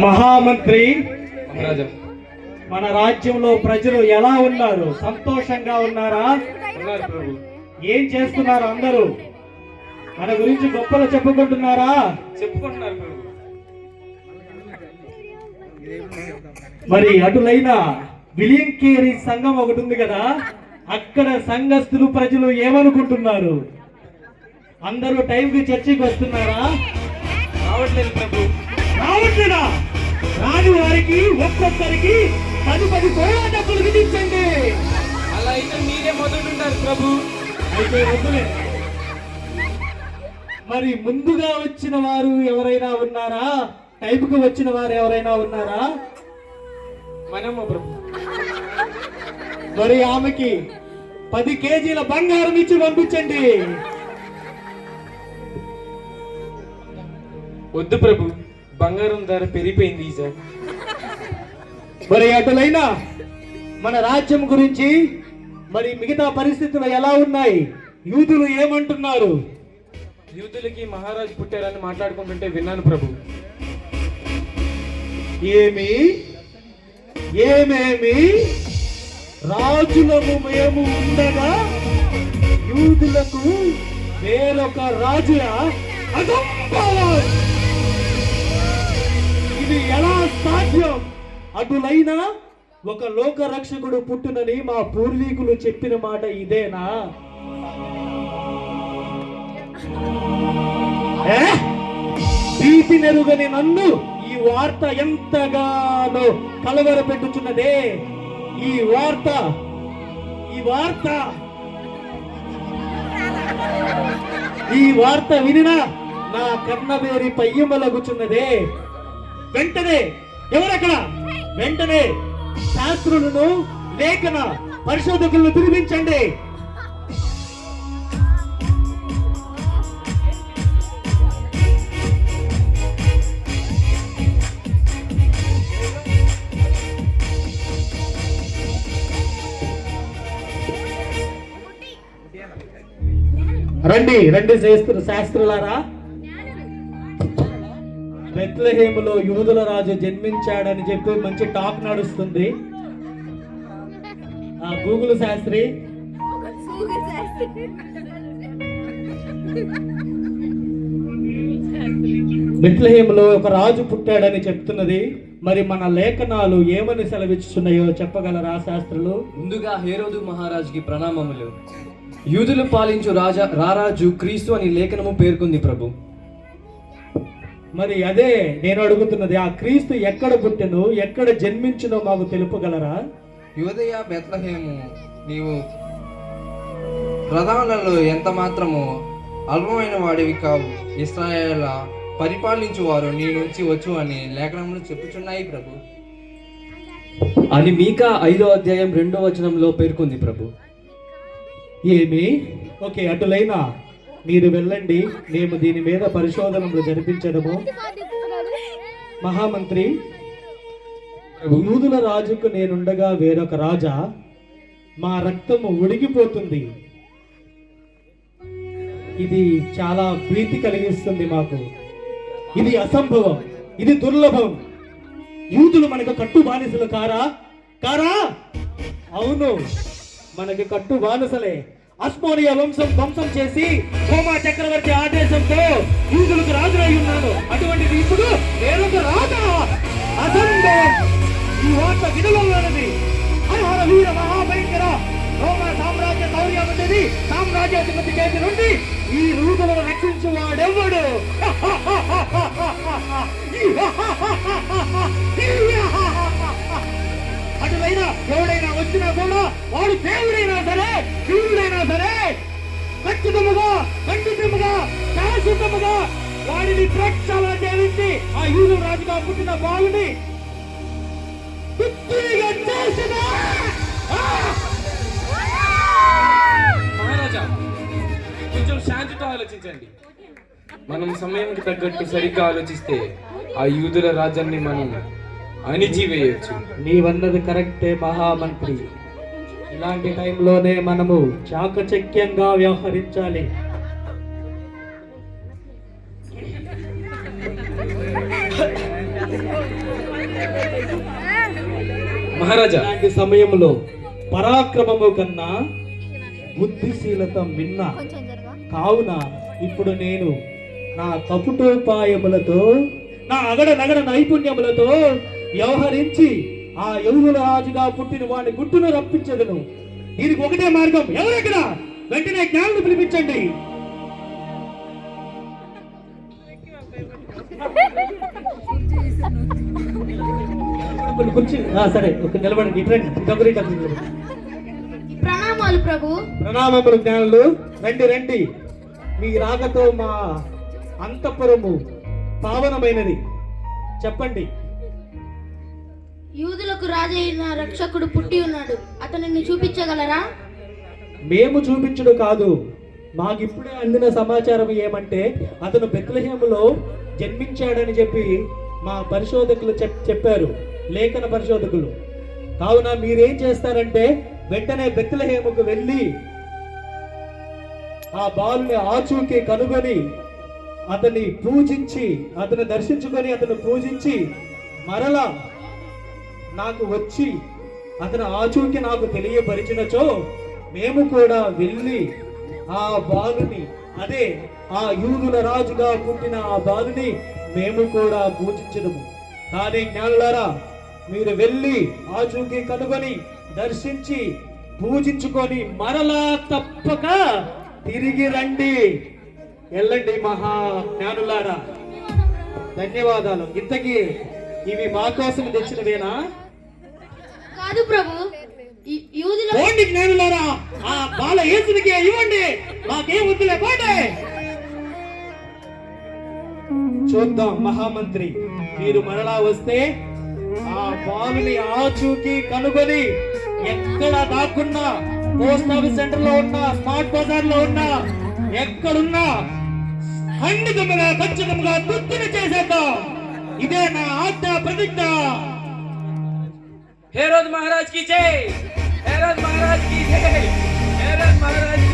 మహామంత్రి, మహారాజా, మన రాజ్యంలో ప్రజలు ఎలా ఉన్నారు? సంతోషంగా ఉన్నారా? ఉన్నారు ప్రభు. ఏం చేస్తున్నారు? అందరూ మన గురించి గొప్పలు చెప్పుకుంటున్నారా? చెప్పుకుంటున్నారు ప్రభు. మరి అటులైన విలియం కేరీ సంఘం ఒకటి ఉంది కదా, అక్కడ సంఘస్థులు ప్రజలు ఏమనుకుంటున్నారు? అందరూ టైంకి చర్చికి వస్తున్నారా? రావట్లేదు ప్రభు. రావట్లేదా? రాని వారికి ఒక్కొక్కరికి 10 కోట్ల డబ్బులు విధించండి. అలా అయితే మీరే మొదలుంటారు ప్రభు. అయితే వద్దులే. మరి ముందుగా వచ్చిన వారు ఎవరైనా ఉన్నారా? టైంకి వచ్చిన వారు ఎవరైనా ఉన్నారా? మనము ప్రభు. మరి ఆమెకి 10 కేజీల బంగారం ఇచ్చి పంపించండి. వద్దు ప్రభు, బంగారం ధర పెరిగిపోయింది ఈసారి. మరి అటులైనా మన రాజ్యం గురించి మరి మిగతా పరిస్థితులు ఎలా ఉన్నాయి? యూదులు ఏమంటున్నారు? యూదులకి మహారాజు పుట్టారని మాట్లాడుకుంటుంటే విన్నాను ప్రభు. ఏమేమి రాజులము మేము ఉండగా యూదులకు వేరొక రాజుల అసంభవం! ఇది ఎలా సాధ్యం? అటులైనా ఒక లోక రక్షకుడు పుట్టునని మా పూర్వీకులు చెప్పిన మాట ఇదేనా? భీతి నెరుగని నన్ను ఈ వార్త ఎంతగానో కలవరపెట్టుచున్నదే. ఈ వార్త వినినా నా కన్నబేరి పయ్యమలగుచున్నదే. వెంటనే ఎవరక్కడ? వెంటనే శాస్త్రులను, లేఖన పరిశోధకులను పిలిపించండి. రండి శాస్త్రులారా. బెత్లెహేములో యూదుల రాజు జన్మించాడని చెప్పి మంచి టాక్ నడుస్తుంది. ఆ గూగుల్ శాస్త్రి, బెత్లెహేములో ఒక రాజు పుట్టాడని చెప్తున్నది. మరి మన లేఖనాలు ఏమని సెలవిస్తున్నాయో చెప్పగలరా శాస్త్రులు? ముందుగా హేరోదు మహారాజుకి ప్రణామములు. యూదులు పాలించు రారాజు క్రీస్తు అని లేఖనము పేర్కొంది ప్రభు. మరి అదే నేను అడుగుతున్నది, ఆ క్రీస్తు ఎక్కడ పుట్టెను, ఎక్కడ జన్మించునో మాకు తెలుపగలరా? యూదయ బెత్లెహేము, నీవు ప్రధానులలో ఎంత మాత్రము అల్పమైన వాడివి కావు. ఇశ్రాయేలు పరిపాలించువారు నీ నుంచి వచ్చు అని లేఖనములు చెప్పుచున్నాయి ప్రభు అని మీకా 5వ అధ్యాయం 2వ వచనంలో పేర్కొంది ప్రభు. ఓకే, అటులైనా మీరు వెళ్ళండి, మేము దీని మీద పరిశోధనలు జరిపించడము. మహామంత్రి, యూదుల రాజుకు నేనుండగా వేరొక రాజా? మా రక్తము ఉడిగిపోతుంది. ఇది చాలా భీతి కలిగిస్తుంది మాకు. ఇది అసంభవం, ఇది దుర్లభం. యూదులు మనకు కట్టు బానిసలు కారా? అవును, మనకి కట్టు బానిసలే. అస్మోనియా వంశం ధ్వంసం చేసి రోమా చక్రవర్తి ఆదేశంతో యూదులకు రాజులై ఉన్నాను. అటువంటిది ఇప్పుడు వేరొక రాజా? అసంభవం! ఈ వార్త విడుదలైనది. అహర వీర మహాభయంకర రోమా సామ్రాజ్య శౌర్యమనేది సామ్రాజ్యాధిపతి చేతి నుండి ఈ యూదులను రక్షించు వాడెవ్వడు? అటువైనా ఎవడైనా వచ్చినా కూడా వాడు దేవుడైనా సరే, శివుడైనా సరే, ఖచ్చితముగా, ఖండితముగా, శాశ్వతముగా వాడిని ప్రక్షాళన చేయించి ఆ యూదు రాజుగా పుట్టిన బాలుని మహారాజా, కొంచెం శాంతితో ఆలోచించండి. మనం సమయానికి తగ్గట్టు సరిగ్గా ఆలోచిస్తే ఆ యూదుల రాజ్యాన్ని మనం అణిచివేయచ్చు. నీవన్నది కరెక్టే మహామంత్రి. ఇలాంటి టైంలోనే మనము చాకచక్యంగా వ్యవహరించాలి. మహారాజా ఇలాంటి సమయంలో పరాక్రమము కన్నా బుద్ధిశీలత మిన్న. కావున ఇప్పుడు నేను నా కపుటోపాయములతో నా అగడ నగడ నైపుణ్యములతో వ్యవహరించి ఆ యౌదుల రాజుగా పుట్టిన వాడి గుట్టును రప్పించదును. దీనికి ఒకటే మార్గం. ఎవరెక్కడ? వెంటనే జ్ఞానులు పిలిపించండి. సరే ఒక నిలబడండి. ఇటువంటి ప్రణామాలు ప్రభు. ప్రణామములు జ్ఞానులు. రండి రండి. మీ రాకతో మా అంతఃపురము పావనమైనది. చెప్పండి. యూదులకు రాజు అయిన రక్షకుడు పుట్టి ఉన్నాడు, అతనిని చూపించగలరా? మేము చూపించుడు కాదు, మాకిప్పుడే అందిన సమాచారం ఏమంటే అతను బెత్లెహేములో జన్మించాడని చెప్పి మా పరిశోధకులు చెప్పారు, లేఖన పరిశోధకులు. కావున మీరేం చేస్తారంటే వెంటనే బెత్లెహేముకు వెళ్ళి ఆ బాలుని ఆచూకీ కనుగొని అతన్ని పూజించి, అతను దర్శించుకొని అతను పూజించి మరలా నాకు వచ్చి అతను ఆచూకీ నాకు తెలియపరిచినచో మేము కూడా వెళ్ళి ఆ బాలుని, అదే ఆ యూదుల రాజుగా పుట్టిన ఆ బాలుని మేము కూడా పూజించదము. కానీ జ్ఞానులారా, మీరు వెళ్ళి ఆచూకీ కనుగొని దర్శించి పూజించుకొని మరలా తప్పక తిరిగి రండి. వెళ్ళండి మహా జ్ఞానులారా. ధన్యవాదాలు. ఇంతకీ ఇవి మా కోసం తెచ్చినవేనా? కాదు ప్రభు, యూదుల పోండి జ్ఞానులారా, ఆ బాల యేసునికి ఇవ్వండి. మాకేం వద్దులే, పోండి. చూద్దాం మహామంత్రి, మీరు మరలా వస్తే ఆ బాలుని ఆచూకీ కనుగొని ఎక్కడ దాక్కున్నా, పోస్ట్ ఆఫీస్ సెంటర్ లో ఉన్నా, స్మార్ట్ బజార్ లో ఉన్నా, ఎక్కడున్నా ఖండితముగా ఖచ్చితంగా తుత్తుని చేసేద్దాం. ఇదే నా ఆజ్ఞ ప్రతిజ్ఞ. हेरोद महाराज की जय, हेरोद महाराज की जय, हेरोद महाराज